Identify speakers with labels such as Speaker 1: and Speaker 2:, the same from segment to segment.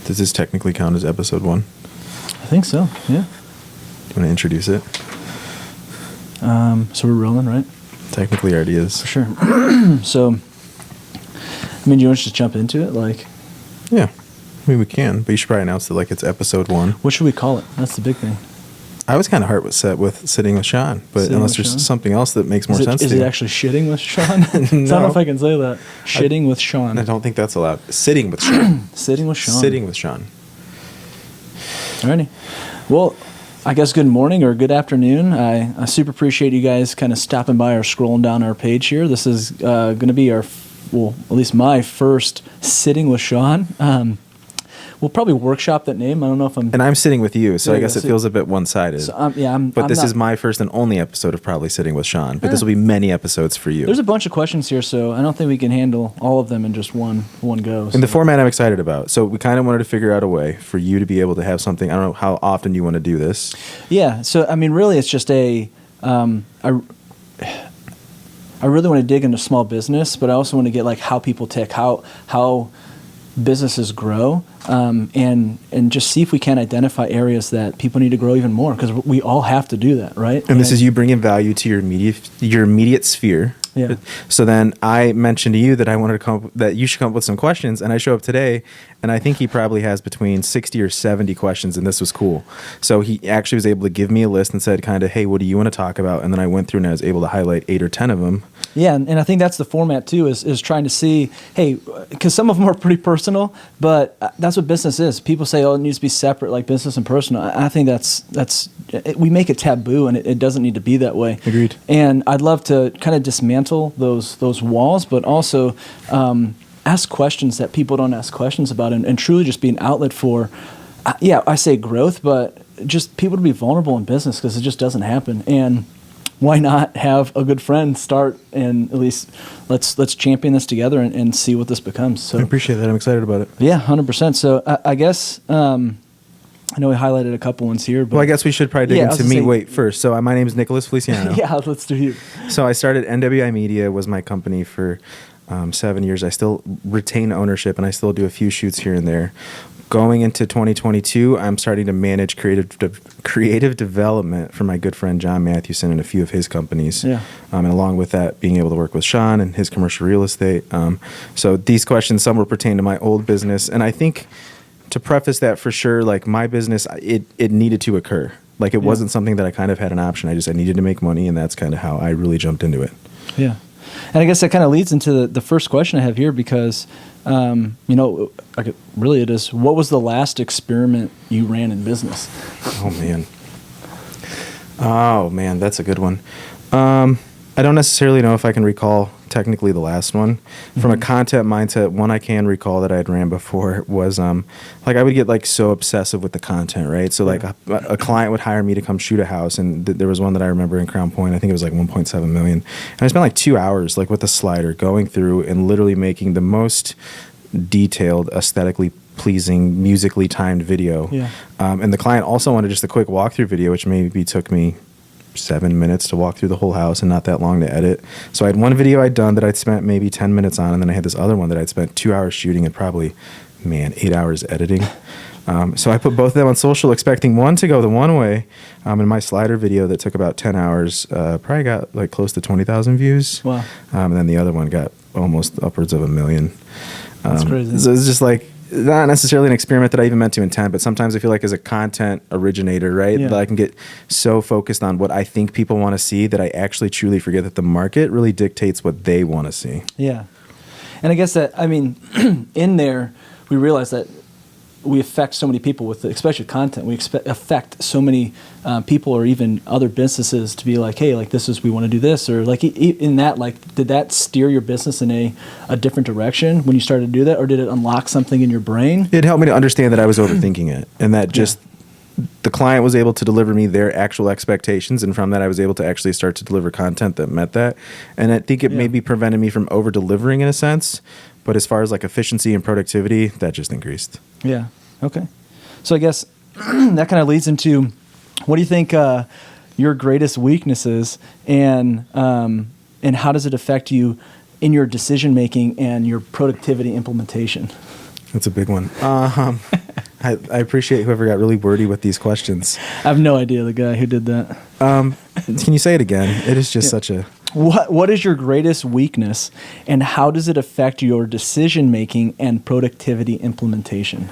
Speaker 1: Does this technically count as episode 1?
Speaker 2: I think so, yeah.
Speaker 1: Do you want to introduce it?
Speaker 2: So we're rolling, right?
Speaker 1: Technically already is.
Speaker 2: For sure. So, I mean, do you want to just jump into it? Like,
Speaker 1: yeah. I mean, we can, but you should probably announce it like it's episode 1.
Speaker 2: What should we call it? That's the big thing.
Speaker 1: I was kind of heart set with Sitting with Sean, but
Speaker 2: Sitting
Speaker 1: unless
Speaker 2: with
Speaker 1: there's
Speaker 2: Sean?
Speaker 1: something else that makes more sense to
Speaker 2: Is
Speaker 1: you.
Speaker 2: it actually shitting with Sean?
Speaker 1: No.
Speaker 2: I don't know if I can say that. Shitting with Sean.
Speaker 1: I don't think that's allowed. Sitting with Sean.
Speaker 2: Sitting with Sean.
Speaker 1: Sitting with Sean.
Speaker 2: Alrighty. Well, I guess good morning or good afternoon. I super appreciate you guys kind of stopping by or scrolling down our page here. This is going to be our, well, at least my first Sitting with Sean. We'll probably workshop that name. I don't know if I'm...
Speaker 1: And I'm sitting with you, so
Speaker 2: There
Speaker 1: I
Speaker 2: you
Speaker 1: guess
Speaker 2: go.
Speaker 1: it feels a bit one-sided.
Speaker 2: So
Speaker 1: But this is my first and only episode of probably Sitting with Sean. But this will be many episodes for you.
Speaker 2: There's a bunch of questions here, so I don't think we can handle all of them in just one go.
Speaker 1: And the format I'm excited about. So we kind of wanted to figure out a way for you to be able to have something. I don't know how often you want to do this.
Speaker 2: Yeah. So I mean, really, it's just I really want to dig into small business, but I also want to get like how people tick, how businesses grow, and just see if we can identify areas that people need to grow even more, because we all have to do that, right?
Speaker 1: And this is you bringing value to your immediate sphere.
Speaker 2: Yeah.
Speaker 1: So then I mentioned to you that I wanted to that you should come up with some questions, and I show up today, and I think he probably has between 60 or 70 questions, and this was cool. So he actually was able to give me a list and said kind of, hey, what do you want to talk about? And then I went through and I was able to highlight 8 or 10 of them.
Speaker 2: Yeah, and I think that's the format too, is trying to see, hey, because some of them are pretty personal, but that's what business is. People say, oh, it needs to be separate, like business and personal. I think we make it taboo, and it doesn't need to be that way.
Speaker 1: Agreed.
Speaker 2: And I'd love to kind of dismantle those walls, but also ask questions that people don't ask questions about, and truly just be an outlet for, I say growth, but just people to be vulnerable in business, because it just doesn't happen. And why not have a good friend start, and at least let's champion this together and see what this becomes. So
Speaker 1: I appreciate that. I'm excited about it.
Speaker 2: Yeah, 100%. So I guess I know we highlighted a couple ones here, but
Speaker 1: Well, I guess we should probably dig into me. Wait, first. So my name is Nicholas Feliciano.
Speaker 2: yeah, let's do you.
Speaker 1: So I started NWI Media, was my company for 7 years. I still retain ownership, and I still do a few shoots here and there. Going into 2022, I'm starting to manage creative development for my good friend John Mathewson and a few of his companies.
Speaker 2: Yeah.
Speaker 1: And along with that, being able to work with Sean and his commercial real estate. So these questions, some were pertaining to my old business. And I think to preface that for sure, like my business, it needed to occur. Like it wasn't something that I kind of had an option. I needed to make money, and that's kind of how I really jumped into it.
Speaker 2: Yeah. And I guess that kind of leads into the first question I have here, because, really it is, what was the last experiment you ran in business?
Speaker 1: Oh, man, that's a good one. I don't necessarily know if I can recall technically the last one. From a content mindset, one I can recall that I had ran before was I would get like so obsessive with the content, right? So like a client would hire me to come shoot a house, and there was one that I remember in Crown Point. I think it was like 1.7 million. And I spent like 2 hours like with a slider going through and literally making the most detailed, aesthetically pleasing, musically timed video.
Speaker 2: Yeah.
Speaker 1: And the client also wanted just a quick walkthrough video, which maybe took me 7 minutes to walk through the whole house and not that long to edit. So I had one video I'd done that I'd spent maybe 10 minutes on, and then I had this other one that I'd spent 2 hours shooting and probably, 8 hours editing. So I put both of them on social, expecting one to go the one way. And my slider video that took about 10 hours probably got like close to 20,000 views.
Speaker 2: Wow.
Speaker 1: And then the other one got almost upwards of 1 million.
Speaker 2: That's crazy.
Speaker 1: So it's just like, not necessarily an experiment that I even meant to intend, but sometimes I feel like as a content originator, right, that I can get so focused on what I think people want to see that I actually truly forget that the market really dictates what they want to see.
Speaker 2: Yeah. And I guess that, in there, we realize that we affect so many people with, especially content. We affect so many people or even other businesses to be like, hey, like we want to do this, or like in that, like, did that steer your business in a different direction when you started to do that, or did it unlock something in your brain?
Speaker 1: It helped me to understand that I was overthinking it, and that just the client was able to deliver me their actual expectations, and from that I was able to actually start to deliver content that met that. And I think it maybe prevented me from over delivering in a sense, but as far as like efficiency and productivity, that just increased.
Speaker 2: Yeah. Okay. So I guess that kind of leads into, what do you think your greatest weakness is, and how does it affect you in your decision making and your productivity implementation?
Speaker 1: That's a big one. I appreciate whoever got really wordy with these questions.
Speaker 2: I have no idea the guy who did that.
Speaker 1: Can you say it again? It is just such a...
Speaker 2: What is your greatest weakness, and how does it affect your decision making and productivity implementation?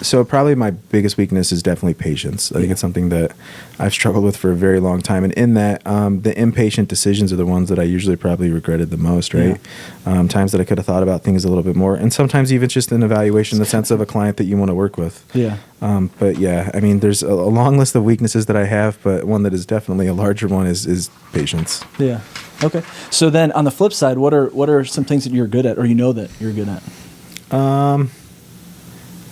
Speaker 1: So probably my biggest weakness is definitely patience. I think it's something that I've struggled with for a very long time. And in that, the impatient decisions are the ones that I usually probably regretted the most, right? Yeah. Times that I could have thought about things a little bit more. And sometimes even just an evaluation in the sense of a client that you want to work with.
Speaker 2: Yeah.
Speaker 1: But yeah, I mean, there's a long list of weaknesses that I have, but one that is definitely a larger one is patience.
Speaker 2: Yeah. Okay. So then on the flip side, what are some things that you're good at, or you know that you're good at?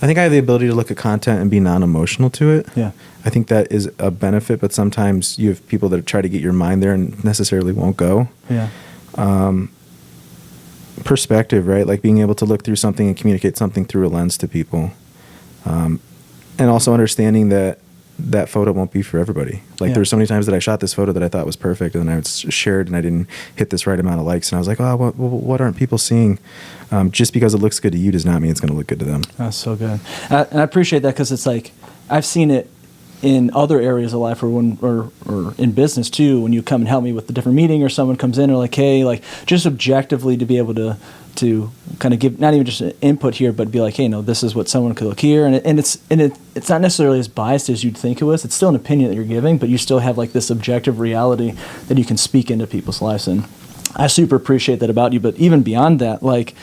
Speaker 1: I think I have the ability to look at content and be non-emotional to it.
Speaker 2: Yeah.
Speaker 1: I think that is a benefit, but sometimes you have people that try to get your mind there and necessarily won't go.
Speaker 2: Yeah.
Speaker 1: Perspective, right? Like being able to look through something and communicate something through a lens to people. And also understanding that photo won't be for everybody. Like there were so many times that I shot this photo that I thought was perfect, and then I shared and I didn't hit this right amount of likes, and I was like, oh, what aren't people seeing? Just because it looks good to you does not mean it's going to look good to them.
Speaker 2: That's so good. And I appreciate that, because it's like, I've seen it in other areas of life, or in business too, when you come and help me with a different meeting, or someone comes in, or like, hey, like just objectively to be able to kind of give not even just an input here, but be like, hey, no, this is what someone could look here, and it's not necessarily as biased as you'd think it was. It's still an opinion that you're giving, but you still have like this objective reality that you can speak into people's lives, and I super appreciate that about you. But even beyond that, like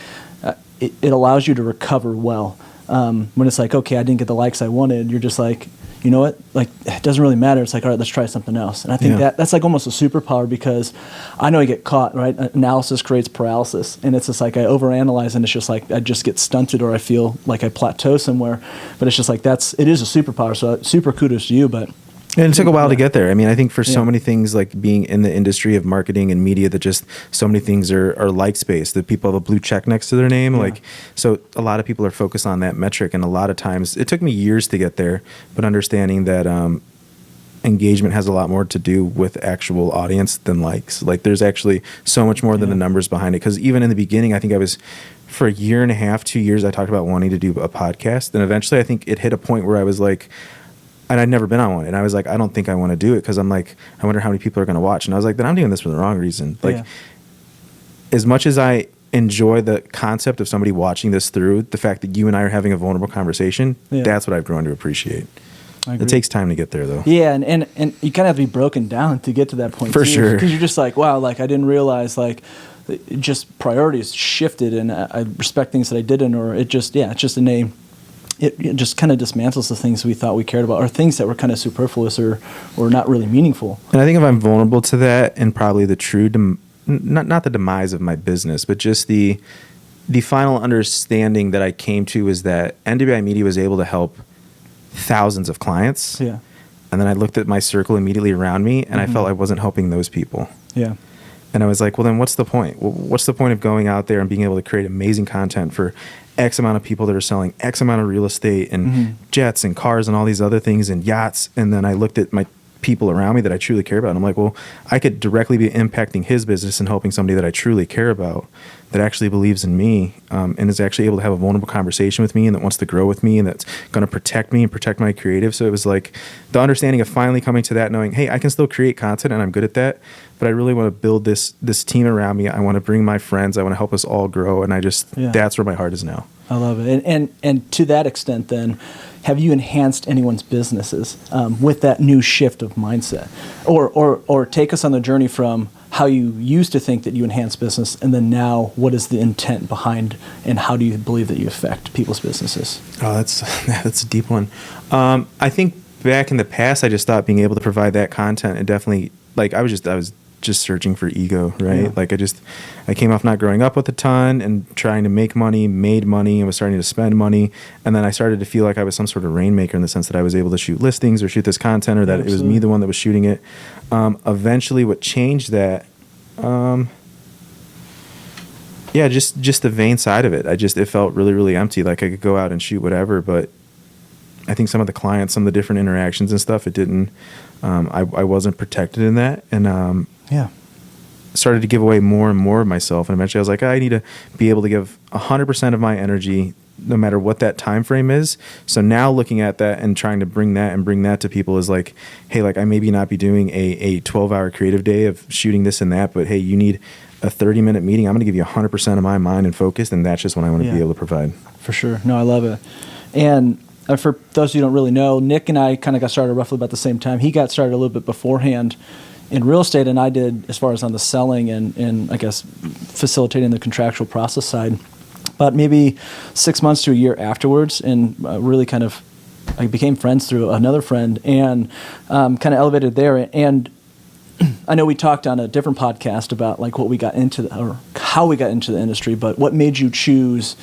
Speaker 2: it allows you to recover well. When it's like, okay, I didn't get the likes I wanted, you're just like, you know what? Like, it doesn't really matter. It's like, all right, let's try something else. And I think that's like almost a superpower, because I know I get caught, right? Analysis creates paralysis. And it's just like I overanalyze, and it's just like I just get stunted, or I feel like I plateau somewhere. But it's just like it is a superpower. So super kudos to you. But
Speaker 1: and it took a while to get there. I mean, I think for so many things, like being in the industry of marketing and media, that just so many things are like space, that people have a blue check next to their name. Yeah. Like, so a lot of people are focused on that metric. And a lot of times it took me years to get there, but understanding that engagement has a lot more to do with actual audience than likes. Like there's actually so much more than the numbers behind it. Because even in the beginning, I think I was, for a year and a half, 2 years, I talked about wanting to do a podcast. And eventually I think it hit a point where I was like, and I'd never been on one. And I was like, I don't think I want to do it, because I'm like, I wonder how many people are going to watch. And I was like, then I'm doing this for the wrong reason. Like, as much as I enjoy the concept of somebody watching this through, the fact that you and I are having a vulnerable conversation, that's what I've grown to appreciate. It takes time to get there, though. Yeah,
Speaker 2: and you kind of have to be broken down to get to that point.
Speaker 1: For sure.
Speaker 2: Because you're just like, wow, like I didn't realize, like, just priorities shifted, and I respect things that I didn't, or it's just a name. It just kind of dismantles the things we thought we cared about, or things that were kind of superfluous or not really meaningful.
Speaker 1: And I think if I'm vulnerable to that, and probably the true, not the demise of my business, but just the final understanding that I came to is that NWI Media was able to help thousands of clients.
Speaker 2: Yeah.
Speaker 1: And then I looked at my circle immediately around me, and I felt I wasn't helping those people.
Speaker 2: Yeah.
Speaker 1: And I was like, well, then what's the point? Well, what's the point of going out there and being able to create amazing content for X amount of people that are selling X amount of real estate and jets and cars and all these other things and yachts? And then I looked at my people around me that I truly care about, and I'm like, well, I could directly be impacting his business and helping somebody that I truly care about, that actually believes in me, and is actually able to have a vulnerable conversation with me, and that wants to grow with me, and that's going to protect me and protect my creative. So it was like the understanding of finally coming to that, knowing, hey, I can still create content and I'm good at that, but I really want to build this team around me. I want to bring my friends. I want to help us all grow. And I just, that's where my heart is now.
Speaker 2: I love it. And to that extent then, have you enhanced anyone's businesses with that new shift of mindset? Or take us on the journey from how you used to think that you enhance business, and then now what is the intent behind, and how do you believe that you affect people's businesses?
Speaker 1: Oh, that's a deep one. I think back in the past, I just thought being able to provide that content, and definitely, like, I was just searching for ego, right? Yeah. Like I came off not growing up with a ton and trying to make money, made money, and was starting to spend money. And then I started to feel like I was some sort of rainmaker, in the sense that I was able to shoot listings or shoot this content, or that it was me, the one that was shooting it. Eventually what changed that, just the vain side of it. It felt really, really empty. Like I could go out and shoot whatever, but I think some of the clients, some of the different interactions and stuff, it didn't, I wasn't protected in that. And, started to give away more and more of myself. And eventually I was like, I need to be able to give 100% of my energy no matter what that time frame is. So now looking at that and trying to bring that to people is like, hey, like I maybe not be doing a 12-hour creative day of shooting this and that, but hey, you need a 30-minute meeting. I'm going to give you 100% of my mind and focus, and that's just what I want to be able to provide.
Speaker 2: For sure. No, I love it. And for those who don't really know, Nick and I kind of got started roughly about the same time. He got started a little bit beforehand in real estate, and I did as far as on the selling and I guess facilitating the contractual process side. But maybe 6 months to a year afterwards, and really kind of I became friends through another friend, and kind of elevated there. And I know we talked on a different podcast about like what we got into or how we got into the industry, but what made you choose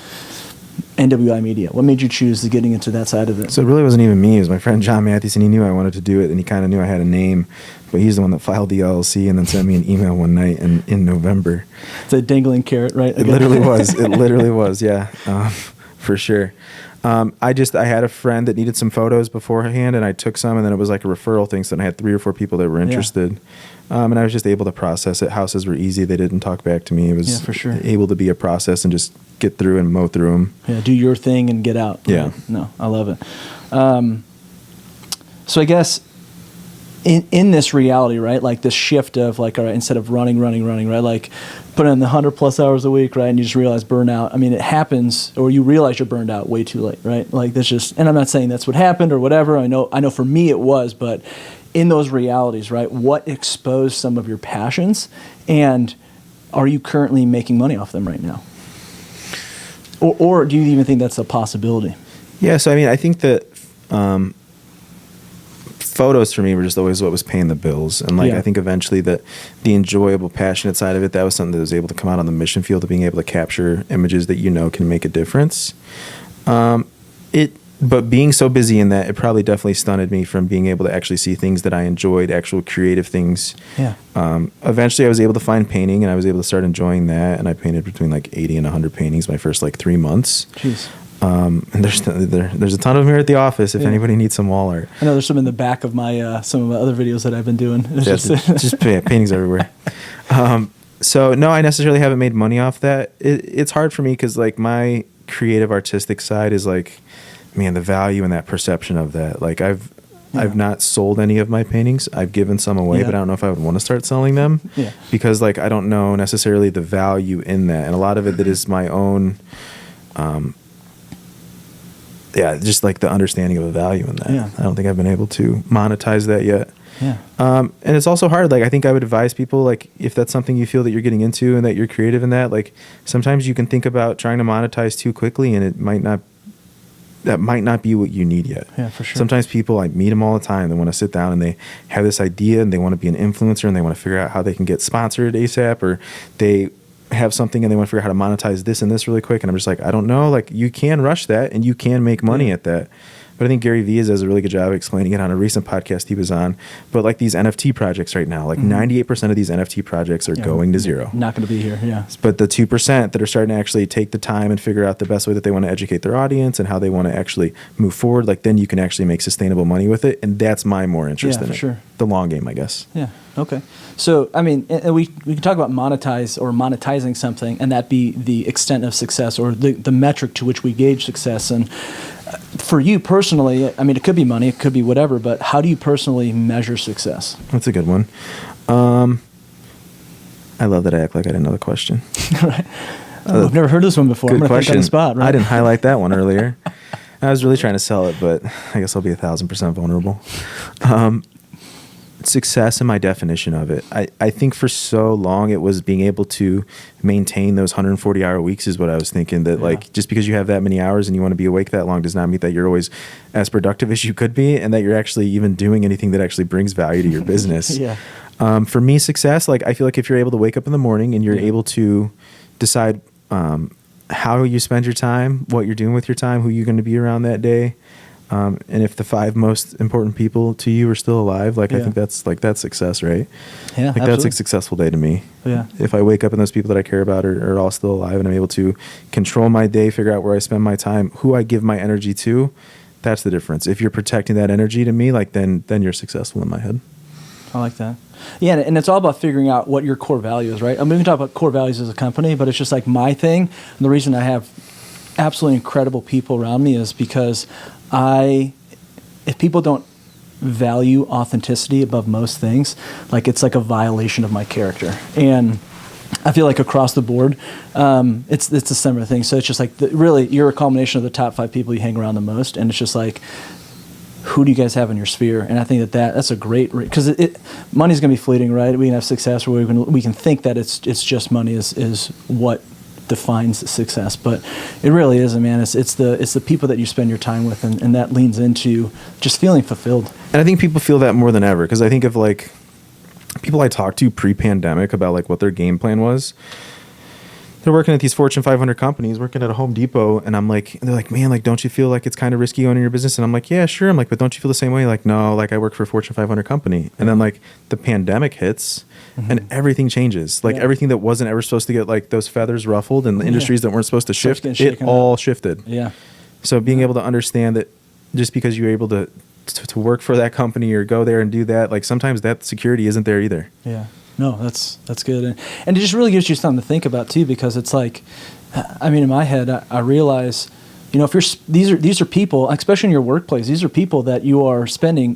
Speaker 2: NWI Media? What made you choose getting into that side of it?
Speaker 1: So it really wasn't even me. It was my friend John Matthews, and he knew I wanted to do it, and he kind of knew I had a name, but he's the one that filed the LLC and then sent me an email one night in November.
Speaker 2: It's a dangling carrot, right?
Speaker 1: It literally was. It literally was, yeah, for sure. I had a friend that needed some photos beforehand, and I took some, and then it was like a referral thing, so then I had 3 or 4 people that were interested. And I was just able to process it. Houses were easy. They didn't talk back to me. It was
Speaker 2: for sure.
Speaker 1: able to be a process and just get through and mow through them.
Speaker 2: Yeah, do your thing and get out.
Speaker 1: Yeah.
Speaker 2: Right? No, I love it. So I guess in this reality, right, like this shift of like, all right, instead of running, right, like put in the 100+ hours a week, right, and you just realize burnout. I mean, it happens, or you realize you're burned out way too late, right? Like that's just, and I'm not saying that's what happened or whatever. I know for me it was, but in those realities, right, what exposed some of your passions, and are you currently making money off them right now? Or do you even think that's a possibility?
Speaker 1: Yeah, so I mean, I think that photos for me were just always what was paying the bills. And like, I think eventually that the enjoyable, passionate side of it, that was something that was able to come out on the mission field of being able to capture images that can make a difference. But being so busy in that, it probably definitely stunted me from being able to actually see things that I enjoyed, actual creative things. Yeah. Eventually I was able to find painting, and I was able to start enjoying that. And I painted between like 80 and 100 paintings my first like 3 months. Jeez. And there's a ton of them here at the office if anybody needs some wall art.
Speaker 2: I know there's some in the back of my some of my other videos that I've been doing.
Speaker 1: Just paintings everywhere. So no, I necessarily haven't made money off that. It's hard for me because like my creative artistic side is like, man, the value and that perception of that. Like I've not sold any of my paintings. I've given some away, but I don't know if I would want to start selling them because like I don't know necessarily the value in that, and a lot of it that is my own. Just like the understanding of the value in that. Yeah. I don't think I've been able to monetize that yet. Yeah. And it's also hard. Like I think I would advise people, like if that's something you feel that you're getting into and that you're creative in that, like sometimes you can think about trying to monetize too quickly, and that might not be what you need yet.
Speaker 2: Yeah, for sure.
Speaker 1: Sometimes people, I meet them all the time. They want to sit down and they have this idea and they want to be an influencer and they want to figure out how they can get sponsored ASAP, or they have something and they want to figure out how to monetize this and this really quick. And I'm just like, I don't know. Like you can rush that and you can make money at that. But I think Gary Vee does a really good job of explaining it on a recent podcast he was on. But like these NFT projects right now, like 98% of these NFT projects are going to zero.
Speaker 2: Not going to be here, yeah.
Speaker 1: But the 2% that are starting to actually take the time and figure out the best way that they want to educate their audience and how they want to actually move forward, like then you can actually make sustainable money with it. And that's my more interest in it. Sure. The long game, I guess.
Speaker 2: Yeah. Okay. So, I mean, we can talk about monetizing something, and that be the extent of success or the metric to which we gauge success. And for you personally, I mean, it could be money, it could be whatever, but how do you personally measure success?
Speaker 1: That's a good one. I love that I act like I didn't know the question.
Speaker 2: Right. I've never heard this one before.
Speaker 1: Good
Speaker 2: I'm
Speaker 1: question.
Speaker 2: On the spot, right?
Speaker 1: I didn't highlight that one earlier. I was really trying to sell it, but I guess I'll be 1,000% vulnerable. Success and my definition of it. I think for so long it was being able to maintain those 140-hour weeks is what I was thinking, that like just because you have that many hours and you want to be awake that long does not mean that you're always as productive as you could be and that you're actually even doing anything that actually brings value to your business. For me, success, like I feel like if you're able to wake up in the morning and you're able to decide how you spend your time, what you're doing with your time, who you're going to be around that day, and if the 5 most important people to you are still alive, like I think that's success, right? Yeah, like that's a successful day to me. Yeah. If I wake up and those people that I care about are all still alive and I'm able to control my day, figure out where I spend my time, who I give my energy to, that's the difference. If you're protecting that energy to me, like then you're successful in my head.
Speaker 2: I like that. Yeah, and it's all about figuring out what your core value is, right? I mean, we can talk about core values as a company, but it's just like my thing. And the reason I have absolutely incredible people around me is because if people don't value authenticity above most things, like it's like a violation of my character. And I feel like across the board, it's a similar thing. So it's just like, really, you're a culmination of the top 5 people you hang around the most. And it's just like, who do you guys have in your sphere? And I think that's a great, because money's going to be fleeting, right? We can have success where we can think that it's just money is what defines success, but it really isn't, man. It's the people that you spend your time with, and that leans into just feeling fulfilled.
Speaker 1: And I think people feel that more than ever, because I think of like people I talked to pre-pandemic about like what their game plan was. They're working at these Fortune 500 companies, working at a Home Depot, and they're like, man, like, don't you feel like it's kind of risky owning your business? And I'm like, yeah, sure. I'm like, but don't you feel the same way? Like, no, like I work for a Fortune 500 company. And then like the pandemic hits and everything changes. Like everything that wasn't ever supposed to get like those feathers ruffled and the industries that weren't supposed to shift, it all shifted.
Speaker 2: Yeah.
Speaker 1: So being able to understand that just because you're able to work for that company or go there and do that, like sometimes that security isn't there either.
Speaker 2: Yeah. No, that's good. And it just really gives you something to think about too, because it's like, I mean, in my head, I realize, you know, if these are people, especially in your workplace, these are people that you are spending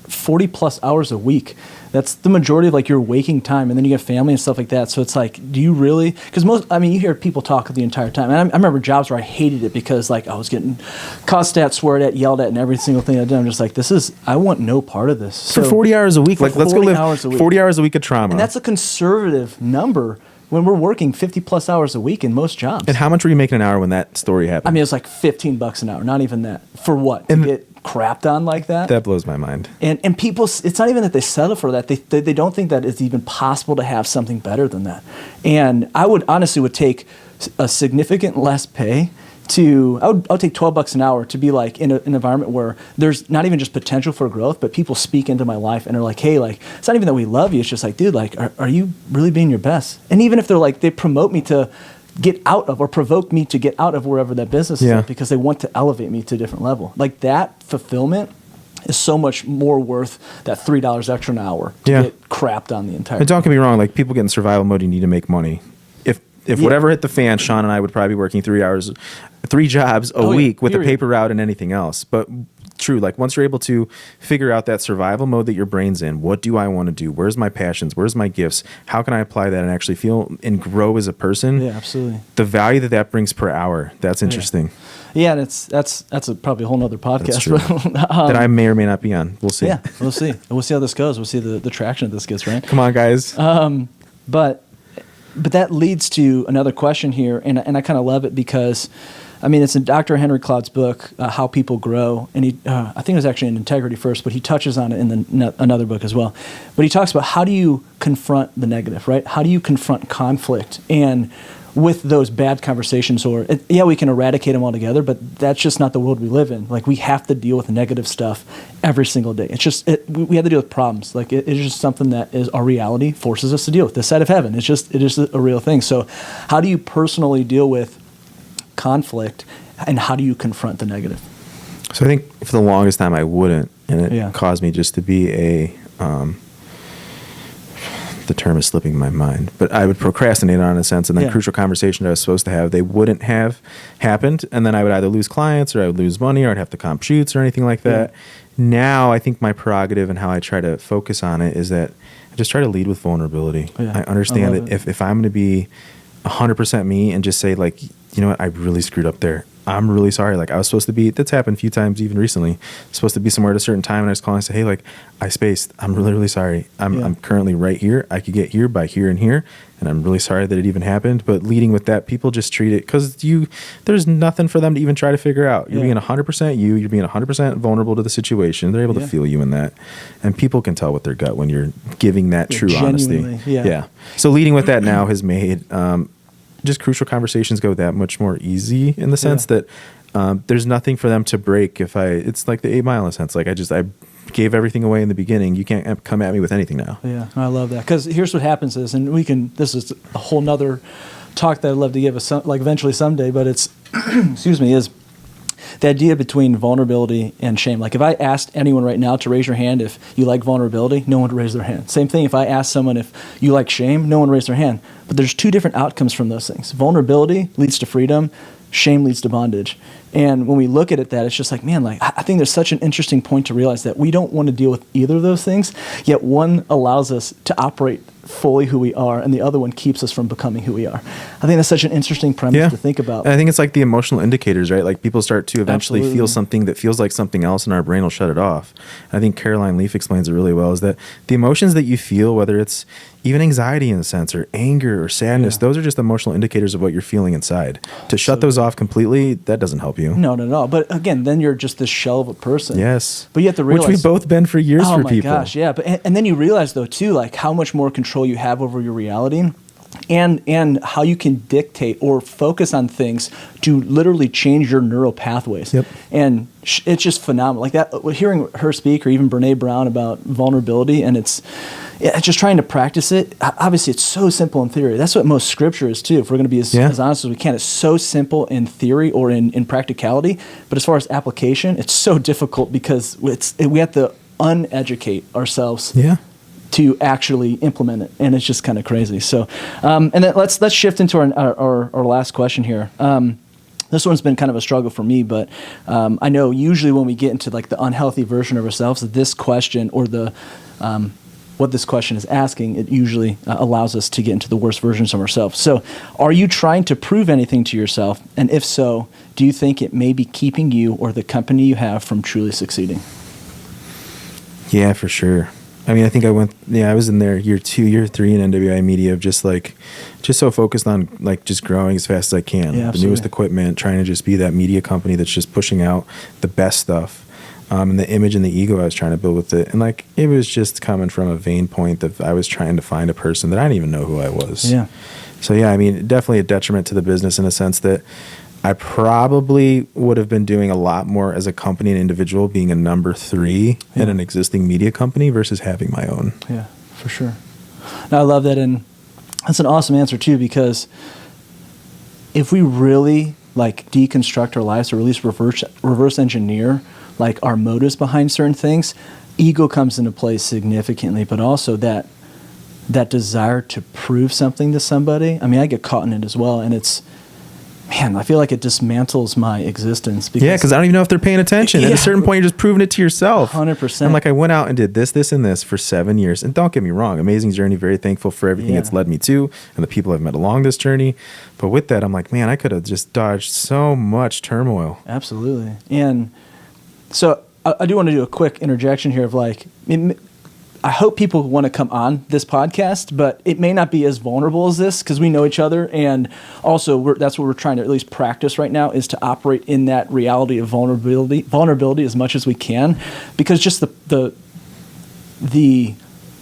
Speaker 2: 40 plus hours a week. That's the majority of like your waking time, and then you get family and stuff like that. So it's like, do you really? Because you hear people talk the entire time. And I remember jobs where I hated it because like I was getting cussed at, sweared at, yelled at, and every single thing I did. I'm just like, I want no part of this. So,
Speaker 1: for 40 hours a week, like let's go live 40 hours a week of trauma.
Speaker 2: And that's a conservative number when we're working 50 plus hours a week in most jobs.
Speaker 1: And how much were you making an hour when that story happened?
Speaker 2: I mean, it was like $15 an hour, not even that. For what? To get crapped on like that?
Speaker 1: That blows my mind.
Speaker 2: And people, it's not even that they settle for that. They don't think that it's even possible to have something better than that. And I would honestly take a significant less pay I would take $12 an hour to be like in an environment where there's not even just potential for growth, but people speak into my life and are like, hey, like, it's not even that we love you. It's just like, dude, like, are you really being your best? And even if they're like, they promote me to get out of or provoke me to get out of wherever that business is at because they want to elevate me to a different level. Like that fulfillment is so much more worth that $3 extra an hour to get crapped on the entire
Speaker 1: And don't get me wrong, like people get in survival mode, you need to make money. If whatever hit the fan, Sean and I would probably be working 3 jobs a week with a paper route and anything else. But true, like once you're able to figure out that survival mode that your brain's in, what do I want to do? Where's my passions? Where's my gifts? How can I apply that and actually feel and grow as a person?
Speaker 2: Yeah, absolutely.
Speaker 1: The value that brings per hour, that's interesting.
Speaker 2: Yeah, and that's probably a whole nother podcast
Speaker 1: that I may or may not be on. We'll see.
Speaker 2: Yeah, we'll see. We'll see how this goes. We'll see the traction that this gets, right?
Speaker 1: Come on, guys.
Speaker 2: But that leads to another question here, and I kind of love it because, I mean, it's in Dr. Henry Cloud's book, How People Grow, and he, I think it was actually in Integrity First, but he touches on it in another book as well. But he talks about how do you confront the negative, right? How do you confront conflict? And with those bad conversations, we can eradicate them altogether, but that's just not the world we live in. Like we have to deal with negative stuff every single day. It's just we have to deal with problems. Like it's just something that is our reality forces us to deal with. This side of heaven. It is a real thing. So, how do you personally deal with conflict, and how do you confront the negative?
Speaker 1: So I think for the longest time I wouldn't, and it caused me just to be the term is slipping my mind, but I would procrastinate on it in a sense, and then crucial conversation I was supposed to have, they wouldn't have happened, and then I would either lose clients or I would lose money or I'd have to comp shoots or anything like that. Now I think my prerogative and how I try to focus on it is that I just try to lead with vulnerability. I understand that if I'm going to be 100% me and just say like, you know what, I really screwed up there. I'm really sorry. Like I was supposed to be, that's happened a few times even recently, supposed to be somewhere at a certain time, and I just call and say, hey, like I spaced. I'm really, really sorry. I'm currently right here. I could get here by here and here. And I'm really sorry that it even happened. But leading with that, people just treat it because there's nothing for them to even try to figure out. You're being 100% you. You're being 100% vulnerable to the situation. They're able to feel you in that. And people can tell with their gut when you're giving that true honesty. Yeah. So leading with that now has made just crucial conversations go that much more easy in the sense that there's nothing for them to break it's like the 8 Mile in a sense. Like I gave everything away in the beginning. You can't come at me with anything now. Yeah,
Speaker 2: I love that. Because here's what happens is, and this is a whole nother talk that I'd love to give eventually someday, but it's, excuse me, is the idea between vulnerability and shame. Like if I asked anyone right now to raise your hand if you like vulnerability, no one would raise their hand. Same thing if I asked someone if you like shame, no one would raise their hand. But there's two different outcomes from those things. Vulnerability leads to freedom. Shame leads to bondage. And when we look at it, that it's just like, man, like I think there's such an interesting point to realize that we don't want to deal with either of those things, yet one allows us to operate fully who we are, and the other one keeps us from becoming who we are. I think that's such an interesting premise to think about.
Speaker 1: I think it's like the emotional indicators, right? Like people start to eventually feel something that feels like something else, and our brain will shut it off. I think Caroline Leaf explains it really well, is that the emotions that you feel, whether it's even anxiety in a sense, or anger or sadness, those are just emotional indicators of what you're feeling inside. To shut those off completely, that doesn't help you.
Speaker 2: No, no. But again, then you're just this shell of a person.
Speaker 1: Yes.
Speaker 2: But you have to realize,
Speaker 1: which we've both been for years for people.
Speaker 2: Oh my gosh, yeah. But and then you realize though too, like how much more control you have over your reality, and how you can dictate or focus on things to literally change your neural pathways.
Speaker 1: Yep.
Speaker 2: And it's just phenomenal. Like that, hearing her speak, or even Brene Brown about vulnerability, and it's just trying to practice it. Obviously, it's so simple in theory. That's what most scripture is too. If we're going to be as honest as we can, it's so simple in theory or in practicality. But as far as application, it's so difficult because we have to uneducate ourselves.
Speaker 1: Yeah.
Speaker 2: To actually implement it, and it's just kind of crazy. So, and then let's shift into our last question here. This one's been kind of a struggle for me, but I know usually when we get into like the unhealthy version of ourselves, this question or the what this question is asking, it usually allows us to get into the worst versions of ourselves. So, are you trying to prove anything to yourself? And if so, do you think it may be keeping you or the company you have from truly succeeding?
Speaker 1: Yeah, for sure. I mean, I think I was in there year 2, year 3 in NWI Media of just so focused on like just growing as fast as I can.
Speaker 2: Yeah,
Speaker 1: the newest equipment, trying to just be that media company that's just pushing out the best stuff. And the image and the ego I was trying to build with it. And like, it was just coming from a vain point that I was trying to find a person that I didn't even know who I was.
Speaker 2: Yeah. So
Speaker 1: yeah, I mean, definitely a detriment to the business in a sense that I probably would have been doing a lot more as a company and individual, being a number 3 in an existing media company versus having my own.
Speaker 2: Yeah, for sure. Now, I love that, and that's an awesome answer too, because if we really like deconstruct our lives, or at least reverse engineer like our motives behind certain things, ego comes into play significantly, but also that desire to prove something to somebody. I mean, I get caught in it as well, and man, I feel like it dismantles my existence.
Speaker 1: Because I don't even know if they're paying attention. At a certain point, you're just proving it to yourself.
Speaker 2: 100%.
Speaker 1: I'm like, I went out and did this, and this for 7 years. And don't get me wrong, amazing journey, very thankful for everything it's led me to and the people I've met along this journey. But with that, I'm like, man, I could have just dodged so much turmoil.
Speaker 2: Absolutely. And so I do want to do a quick interjection here of like, I hope people want to come on this podcast, but it may not be as vulnerable as this because we know each other. And also that's what we're trying to at least practice right now, is to operate in that reality of vulnerability as much as we can, because just the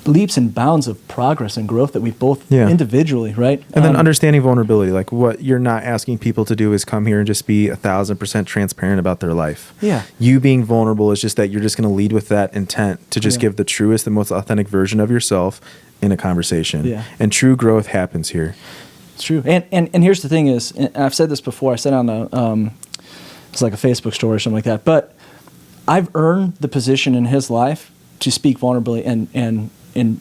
Speaker 2: leaps and bounds of progress and growth that we both individually, right?
Speaker 1: And then understanding vulnerability, like what you're not asking people to do is come here and just be 1,000% transparent about their life.
Speaker 2: Yeah.
Speaker 1: You being vulnerable is just that you're just going to lead with that intent to just give the truest and most authentic version of yourself in a conversation. Yeah. And true growth happens here.
Speaker 2: It's true. And here's the thing is, and I've said this before, I said on it's like a Facebook story or something like that, but I've earned the position in his life to speak vulnerably and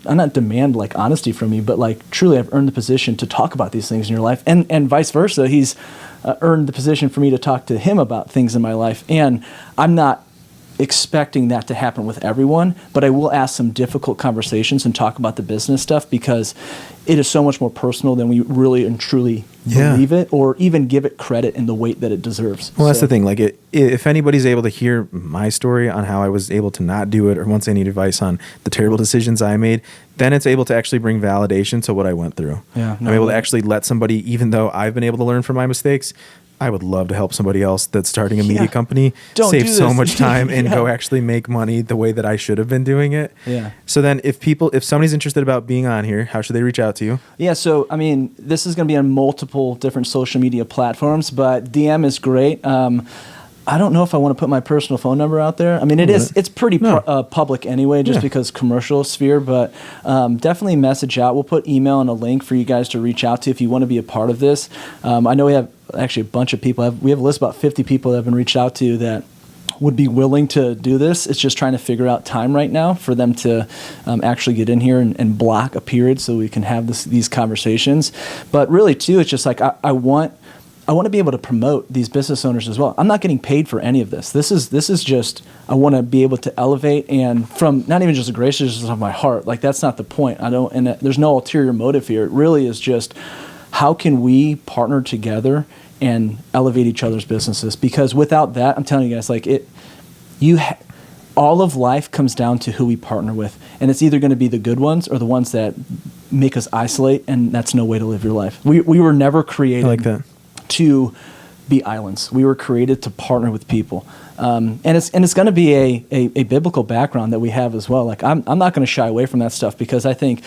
Speaker 2: I not demand like honesty from you, but like truly I've earned the position to talk about these things in your life, and vice versa. He's earned the position for me to talk to him about things in my life, and I'm not expecting that to happen with everyone, but I will ask some difficult conversations and talk about the business stuff because it is so much more personal than we really and truly believe it, or even give it credit in the weight that it deserves.
Speaker 1: Well, that's the thing. Like, if anybody's able to hear my story on how I was able to not do it, or wants any advice on the terrible decisions I made, then it's able to actually bring validation to what I went through. Yeah, I'm able to actually let somebody, even though I've been able to learn from my mistakes, I would love to help somebody else that's starting a media company save so much time and go actually make money the way that I should have been doing it. Yeah. So then if somebody's interested about being on here, how should they reach out to you? Yeah. So, I mean, this is going to be on multiple different social media platforms, but DM is great. I don't know if I want to put my personal phone number out there. I mean, it's pretty public anyway, just because commercial sphere, but definitely message out. We'll put email and a link for you guys to reach out to if you want to be a part of this. I know we have
Speaker 2: actually a bunch of people. We have a list of about 50 people that have been reached out to that would be willing to do this. It's just trying to figure out time right now for them to actually get in here and block a period so we can have these conversations. But really, too, it's just like I want to be able to promote these business owners as well. I'm not getting paid for any of this. This is just, I want to be able to elevate, and from not even just a graciousness of my heart. Like, that's not the point. There's no ulterior motive here. It really is just, how can we partner together and elevate each other's businesses? Because without that, I'm telling you guys, like, all of life comes down to who we partner with, and it's either going to be the good ones or the ones that make us isolate, and that's no way to live your life. We were never created
Speaker 1: I like that.
Speaker 2: to be islands. We were created to partner with people, and it's going to be a biblical background that we have as well. Like, I'm not going to shy away from that stuff, because I think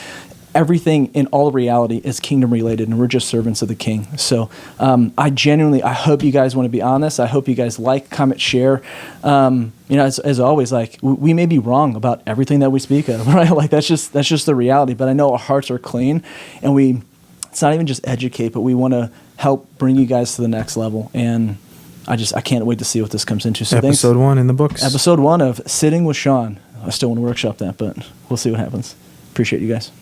Speaker 2: everything in all reality is kingdom related, and we're just servants of the King. So I hope you guys want to be on this. I hope you guys like, comment, share. As always, like, we may be wrong about everything that we speak of, right? Like, that's just the reality. But I know our hearts are clean, and it's not even just educate, but we want to help bring you guys to the next level. And I can't wait to see what this comes into. So
Speaker 1: Episode 1 in the books.
Speaker 2: Episode 1 of Sitting with Sean. I still want to workshop that, but we'll see what happens. Appreciate you guys.